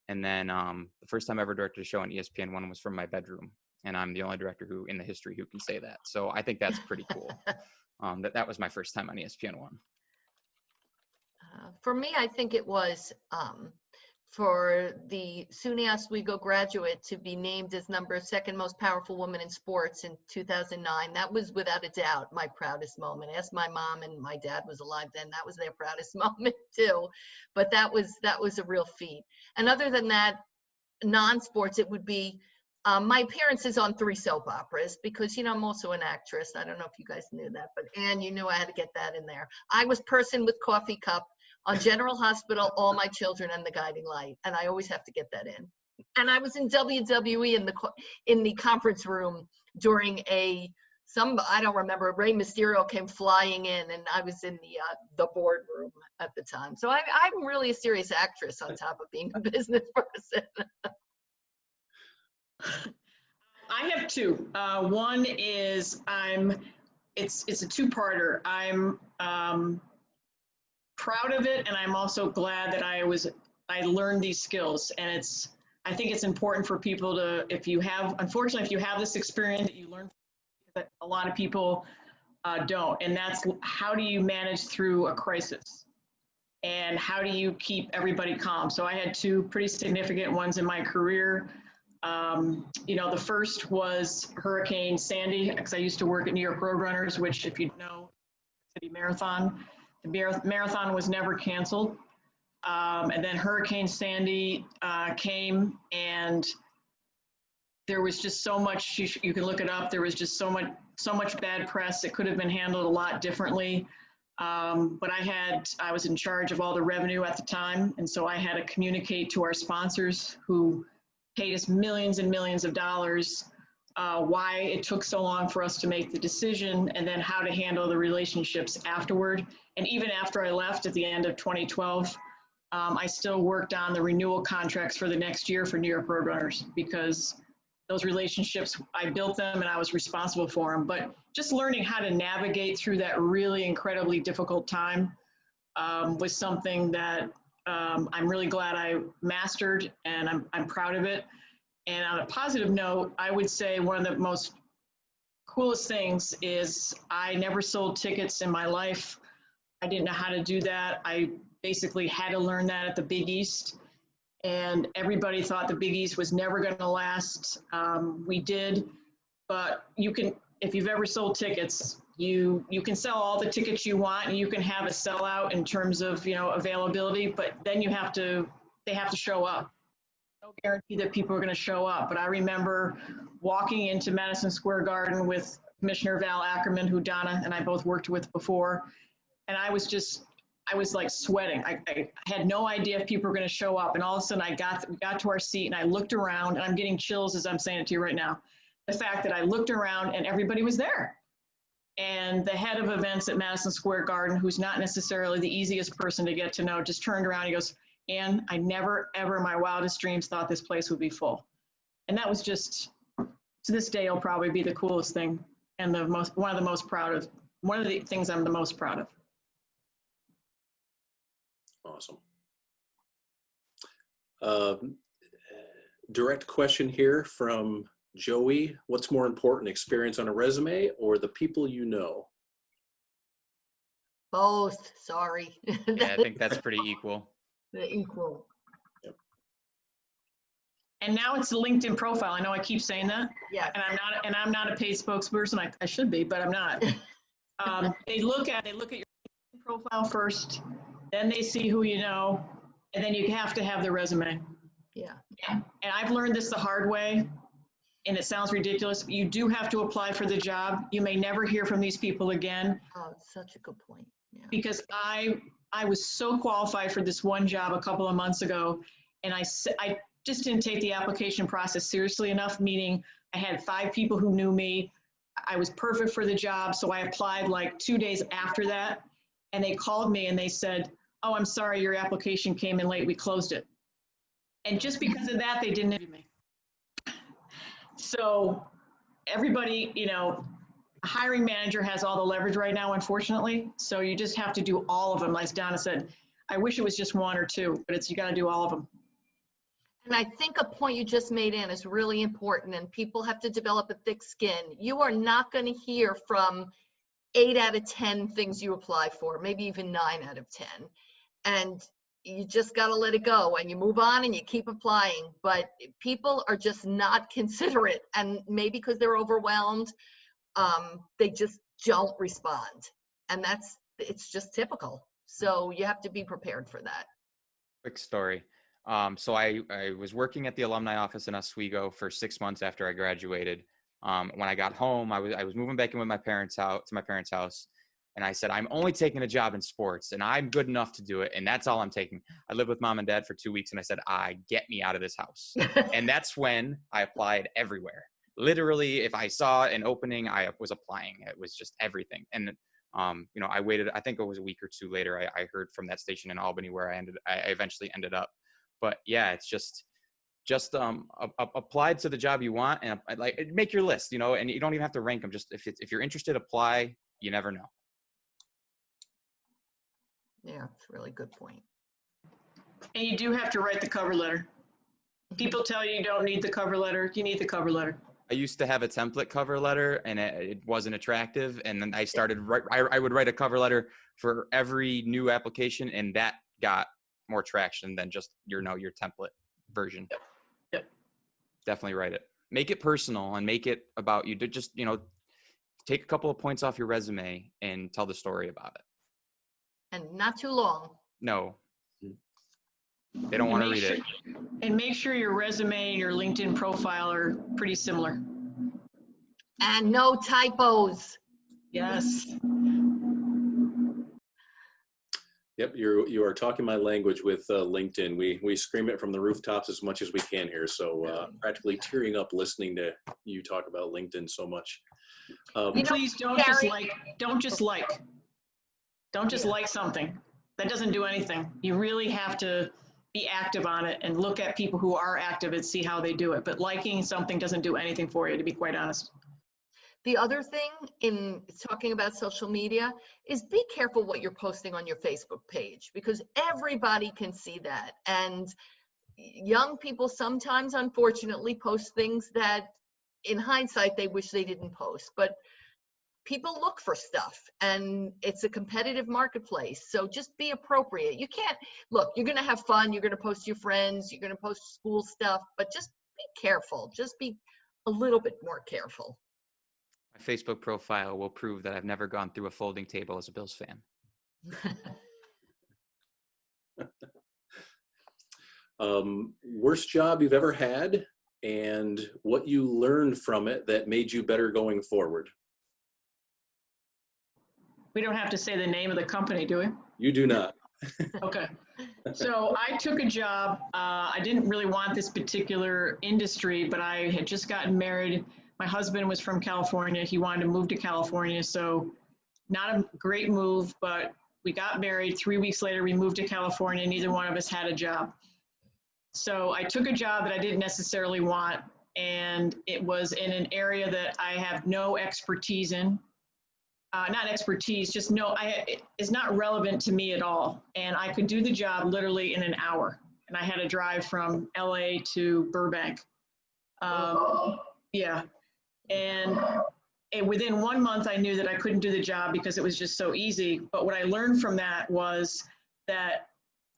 And then the first time I ever directed a show on ESPN1 was from my bedroom. And I'm the only director in the history who can say that. So I think that's pretty cool. That was my first time on ESPN1. For me, I think it was for the SUNY Oswego graduate to be named as second most powerful woman in sports in 2009. That was without a doubt my proudest moment. Ask my mom, and my dad was alive then. That was their proudest moment too. But that was a real feat. And other than that, non-sports, it would be my appearances on 3 soap operas, because I'm also an actress. I don't know if you guys knew that, but Anne, you knew I had to get that in there. I was Person with Coffee Cup on General Hospital, All My Children, and The Guiding Light, and I always have to get that in. And I was in WWE in the conference room during I don't remember, Rey Mysterio came flying in, and I was in the boardroom at the time. So I'm really a serious actress on top of being a business person. I have 2. One is it's a 2-parter. I'm proud of it, and I'm also glad that I learned these skills. And I think it's important for people to, if you have this experience that you learn, that a lot of people don't, and that's how do you manage through a crisis, and how do you keep everybody calm? So I had 2 pretty significant ones in my career. The first was Hurricane Sandy, because I used to work at New York Roadrunners, which, if you know, City Marathon. The marathon was never canceled. And then Hurricane Sandy came, and there was just so much, you can look it up, there was just so much bad press. It could have been handled a lot differently. But I was in charge of all the revenue at the time. And so I had to communicate to our sponsors, who paid us millions and millions of dollars, why it took so long for us to make the decision, and then how to handle the relationships afterward. And even after I left at the end of 2012, I still worked on the renewal contracts for the next year for New York Roadrunners, because those relationships, I built them and I was responsible for them. But just learning how to navigate through that really incredibly difficult time was something that I'm really glad I mastered, and I'm proud of it. And on a positive note, I would say one of the most coolest things is I never sold tickets in my life. I didn't know how to do that. I basically had to learn that at the Big East. And everybody thought the Big East was never going to last. We did, but if you've ever sold tickets, you can sell all the tickets you want, and you can have a sellout in terms of availability, but then they have to show up. No guarantee that people are going to show up. But I remember walking into Madison Square Garden with Commissioner Val Ackerman, who Donna and I both worked with before, and I was like sweating. I had no idea if people were going to show up, and all of a sudden we got to our seat, and I looked around, and I'm getting chills as I'm saying it to you right now. The fact that I looked around and everybody was there. And the head of events at Madison Square Garden, who's not necessarily the easiest person to get to know, just turned around and he goes, "Ann, I never, ever in my wildest dreams thought this place would be full." And that was just, to this day, it'll probably be the coolest thing, and one of the things I'm the most proud of. Awesome. Direct question here from Joey. What's more important, experience on a resume or the people you know? Both, sorry. Yeah, I think that's pretty equal. Equal. Yep. And now it's the LinkedIn profile. I know I keep saying that. Yeah. And I'm not a paid spokesperson. I should be, but I'm not. They look at your LinkedIn profile first, then they see who you know, and then you have to have the resume. Yeah. And I've learned this the hard way, and it sounds ridiculous. You do have to apply for the job. You may never hear from these people again. Oh, such a good point. Yeah. Because I was so qualified for this one job a couple of months ago, and I just didn't take the application process seriously enough, meaning I had 5 people who knew me. I was perfect for the job, so I applied like 2 days after that, and they called me and they said, "Oh, I'm sorry, your application came in late. We closed it." And just because of that, they didn't interview me. So everybody, a hiring manager has all the leverage right now, unfortunately. So you just have to do all of them. Like Donna said, I wish it was just one or two, but you got to do all of them. And I think a point you just made, Ann, is really important, and people have to develop a thick skin. You are not going to hear from 8 out of 10 things you apply for, maybe even 9 out of 10. And you just got to let it go, and you move on and you keep applying. But people are just not considerate, and maybe because they're overwhelmed, they just don't respond. And it's just typical. So you have to be prepared for that. Quick story. So I was working at the alumni office in Oswego for 6 months after I graduated. When I got home, I was moving back in with my parents' house, and I said, I'm only taking a job in sports, and I'm good enough to do it, and that's all I'm taking. I lived with mom and dad for 2 weeks, and I said, get me out of this house. And that's when I applied everywhere. Literally, if I saw an opening, I was applying. It was just everything. And I waited. I think it was a week or two later. I heard from that station in Albany where I eventually ended up. But yeah, it's just apply to the job you want, and make your list, and you don't even have to rank them. Just if you're interested, apply. You never know. Yeah, it's a really good point. And you do have to write the cover letter. People tell you don't need the cover letter. You need the cover letter. I used to have a template cover letter, and it wasn't attractive. And then I started I would write a cover letter for every new application, and that got more traction than just your template version. Yep. Definitely write it. Make it personal and make it about you. Just take a couple of points off your resume and tell the story about it. And not too long. No. They don't want to read it. And make sure your resume and your LinkedIn profile are pretty similar. And no typos. Yes. Yep, you are talking my language with LinkedIn. We scream it from the rooftops as much as we can here. So practically tearing up listening to you talk about LinkedIn so much. Please don't just like something. That doesn't do anything. You really have to be active on it and look at people who are active and see how they do it. But liking something doesn't do anything for you, to be quite honest. The other thing in talking about social media is be careful what you're posting on your Facebook page, because everybody can see that. And young people sometimes, unfortunately, post things that in hindsight, they wish they didn't post. But people look for stuff, and it's a competitive marketplace. So just be appropriate. You can't, look, you're going to have fun. You're going to post your friends. You're going to post school stuff, but just be careful. Just be a little bit more careful. My Facebook profile will prove that I've never gone through a folding table as a Bills fan. Worst job you've ever had, and what you learned from it that made you better going forward. We don't have to say the name of the company, do we? You do not. Okay. So I took a job. I didn't really want this particular industry, but I had just gotten married. My husband was from California. He wanted to move to California. So not a great move, but we got married. 3 weeks later, we moved to California. Neither one of us had a job. So I took a job that I didn't necessarily want, and it was in an area that I have no expertise in. Not expertise, just it's not relevant to me at all. And I could do the job literally in an hour. And I had to drive from LA to Burbank. Yeah. And within 1 month, I knew that I couldn't do the job because it was just so easy. But what I learned from that was that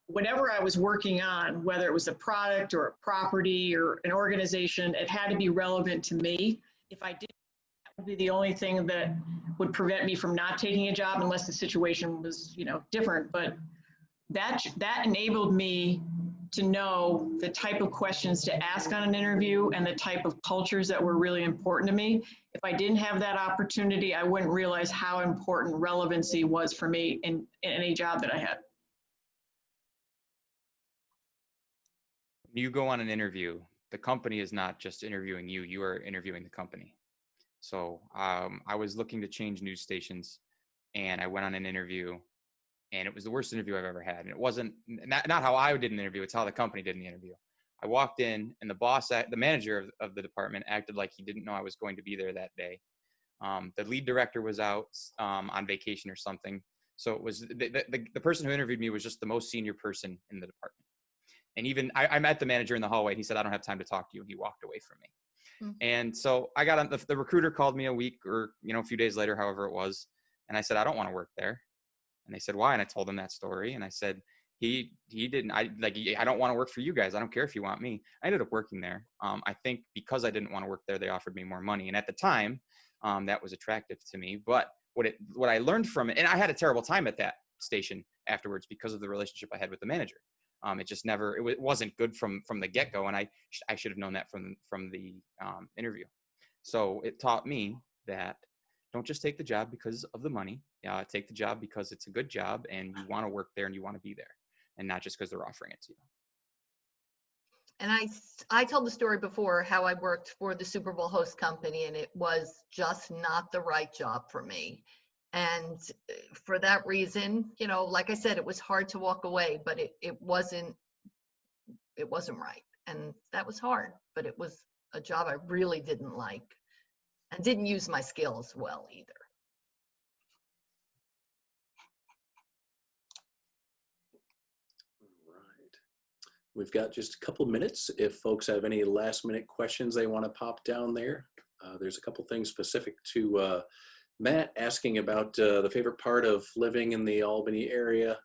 whatever I was working on, whether it was a product or a property or an organization, it had to be relevant to me. If I didn't, that would be the only thing that would prevent me from not taking a job unless the situation was, different. But that enabled me to know the type of questions to ask on an interview and the type of cultures that were really important to me. If I didn't have that opportunity, I wouldn't realize how important relevancy was for me in any job that I had. When you go on an interview, the company is not just interviewing you, you are interviewing the company. So I was looking to change news stations, and I went on an interview, and it was the worst interview I've ever had. And it wasn't not how I did an interview, it's how the company did an interview. I walked in, and the manager of the department acted like he didn't know I was going to be there that day. The lead director was out on vacation or something. So it was the person who interviewed me was just the most senior person in the department. And even I met the manager in the hallway, and he said, "I don't have time to talk to you." And he walked away from me. Mm-hmm. And so I got on the recruiter called me a week or, a few days later, however it was. And I said, "I don't want to work there." And they said, "Why?" And I told them that story. And I said, he didn't, I don't want to work for you guys. I don't care if you want me. I ended up working there. I think because I didn't want to work there, they offered me more money. And at the time, that was attractive to me. But what I learned from it, and I had a terrible time at that station afterwards because of the relationship I had with the manager. It just never, it wasn't good from the get-go. And I should have known that from the interview. So it taught me that don't just take the job because of the money. Take the job because it's a good job and you want to work there and you want to be there, and not just because they're offering it to you. And I told the story before how I worked for the Super Bowl host company, and it was just not the right job for me. And for that reason, like I said, it was hard to walk away, but it wasn't right. And that was hard, but it was a job I really didn't like and didn't use my skills well either. We've got just a couple minutes. If folks have any last minute questions they want to pop down there, there's a couple things specific to Matt asking about the favorite part of living in the Albany area.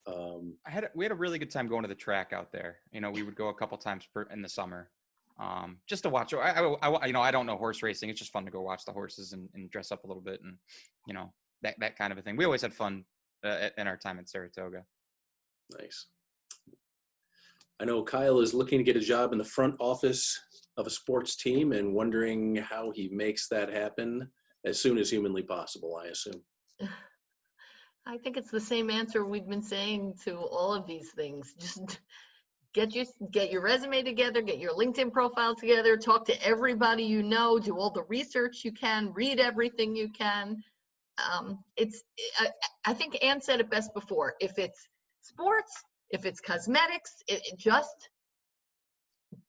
We had a really good time going to the track out there. We would go a couple times in the summer just to watch. I don't know horse racing. It's just fun to go watch the horses and dress up a little bit and, that kind of a thing. We always had fun in our time in Saratoga. Nice. I know Kyle is looking to get a job in the front office of a sports team and wondering how he makes that happen as soon as humanly possible, I assume. I think it's the same answer we've been saying to all of these things. Just get your resume together, get your LinkedIn profile together, talk to everybody you know, do all the research you can, read everything you can. I think Ann said it best before. If it's sports, if it's cosmetics, it just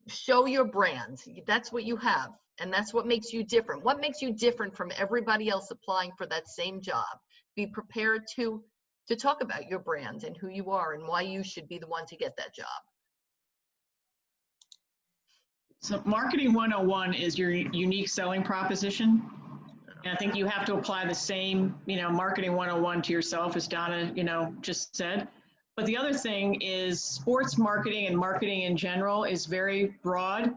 show your brand. That's what you have. And that's what makes you different. What makes you different from everybody else applying for that same job? Be prepared to talk about your brand and who you are and why you should be the one to get that job. So Marketing 101 is your unique selling proposition. And I think you have to apply the same, Marketing 101 to yourself, as Donna, just said. But the other thing is sports marketing and marketing in general is very broad.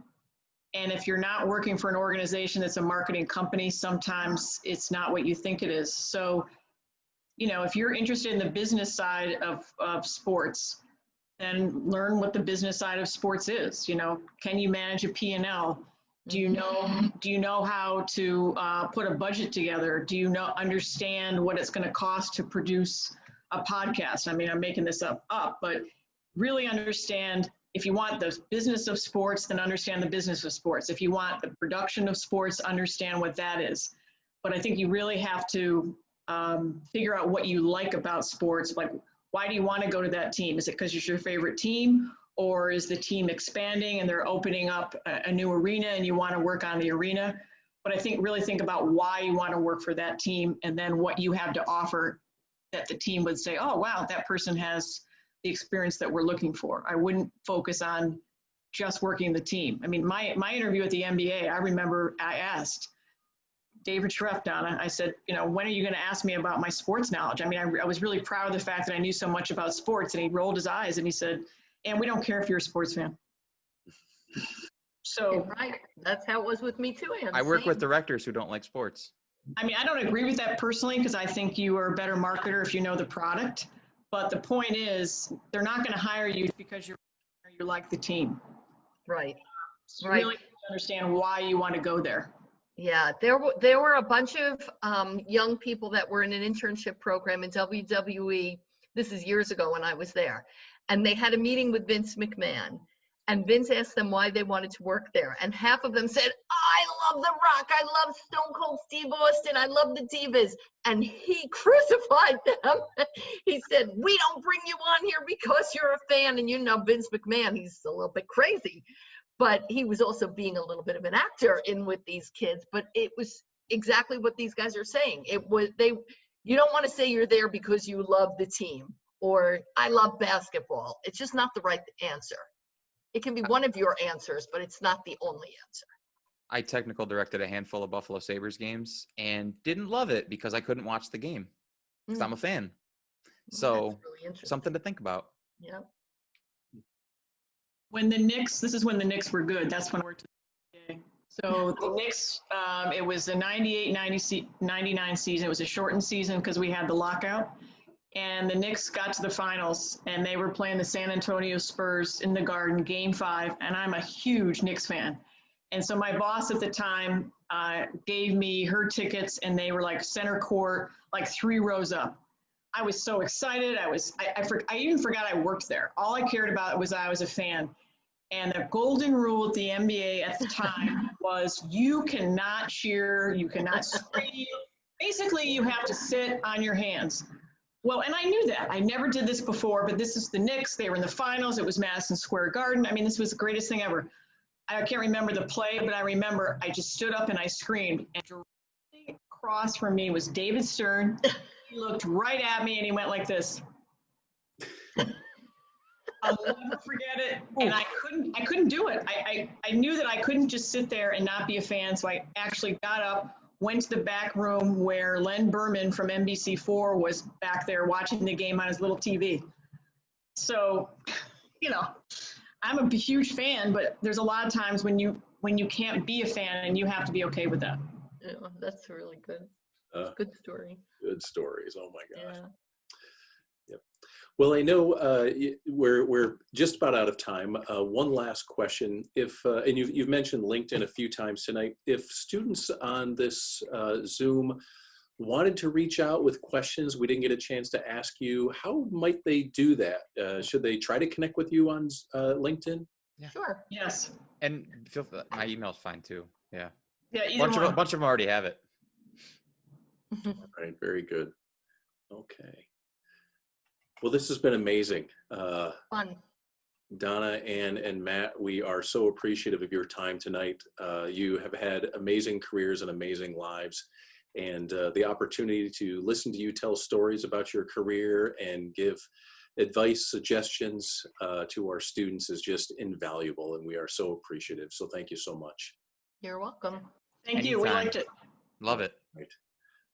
And if you're not working for an organization that's a marketing company, sometimes it's not what you think it is. So, if you're interested in the business side of sports, then learn what the business side of sports is. Can you manage a P&L? Do you know how to put a budget together? Do you understand what it's going to cost to produce a podcast? I mean, I'm making this up, but really understand. If you want the business of sports, then understand the business of sports. If you want the production of sports, understand what that is. But I think you really have to figure out what you like about sports. Like, why do you want to go to that team? Is it because it's your favorite team? Or is the team expanding and they're opening up a new arena and you want to work on the arena? But I really think about why you want to work for that team and then what you have to offer that the team would say, oh, wow, that person has the experience that we're looking for. I wouldn't focus on just working the team. I mean, my interview at the NBA, I remember I asked David Schreff, Donna, I said, when are you going to ask me about my sports knowledge? I mean, I was really proud of the fact that I knew so much about sports, and he rolled his eyes and he said, and we don't care if you're a sports fan. So right, that's how it was with me too, Ann. I work with directors who don't like sports. I mean, I don't agree with that personally, because I think you are a better marketer if you know the product. But the point is, they're not going to hire you because you like the team. Right. So you really understand why you want to go there. Yeah, there were a bunch of young people that were in an internship program in WWE. This is years ago when I was there. And they had a meeting with Vince McMahon. And Vince asked them why they wanted to work there. And half of them said, I love The Rock. I love Stone Cold Steve Austin. I love the Divas. And he crucified them. He said, we don't bring you on here because you're a fan. And you know, Vince McMahon, he's a little bit crazy. But he was also being a little bit of an actor in with these kids. But it was exactly what these guys are saying. You don't want to say you're there because you love the team or I love basketball. It's just not the right answer. It can be one of your answers, but it's not the only answer. I technical directed a handful of Buffalo Sabres games and didn't love it because I couldn't watch the game because I'm a fan. So really something to think about. Yeah. When the Knicks, this is when the Knicks were good. That's when we're today. So the Knicks, it was the 98-99 season. It was a shortened season because we had the lockout. And the Knicks got to the finals, and they were playing the San Antonio Spurs in the Garden, Game 5, and I'm a huge Knicks fan. And so my boss at the time gave me her tickets, and they were like center court, like 3 rows up. I was so excited. I even forgot I worked there. All I cared about was I was a fan. And the golden rule at the NBA at the time was you cannot cheer, you cannot scream. Basically, you have to sit on your hands. Well, and I knew that. I never did this before, but this is the Knicks. They were in the finals. It was Madison Square Garden. I mean, this was the greatest thing ever. I can't remember the play, but I remember I just stood up and I screamed. And directly across from me was David Stern. He looked right at me and he went like this. I'll never forget it. And I couldn't do it. I knew that I couldn't just sit there and not be a fan. So I actually got up, went to the back room where Len Berman from NBC4 was back there watching the game on his little TV. So, I'm a huge fan, but there's a lot of times when you can't be a fan and you have to be okay with that. Yeah, that's really good. Good story. Good stories. Oh my gosh. Yeah. Yep. Well, I know we're just about out of time. One last question. And you've mentioned LinkedIn a few times tonight. If students on this Zoom wanted to reach out with questions we didn't get a chance to ask you, how might they do that? Should they try to connect with you on LinkedIn? Yeah. Sure. Yes. And my email's fine too. Yeah. Yeah. A bunch of them already have it. All right. Very good. Okay. Well, this has been amazing. Fun. Donna, Ann, and Matt, we are so appreciative of your time tonight. You have had amazing careers and amazing lives. And the opportunity to listen to you tell stories about your career and give advice, suggestions to our students is just invaluable. And we are so appreciative. So thank you so much. You're welcome. Thank you. We liked it. Love it. Right.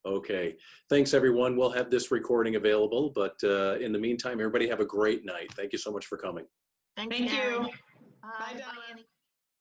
Okay. Thanks, everyone. We'll have this recording available. But in the meantime, everybody have a great night. Thank you so much for coming. Thank you. Bye, Donna. Annie.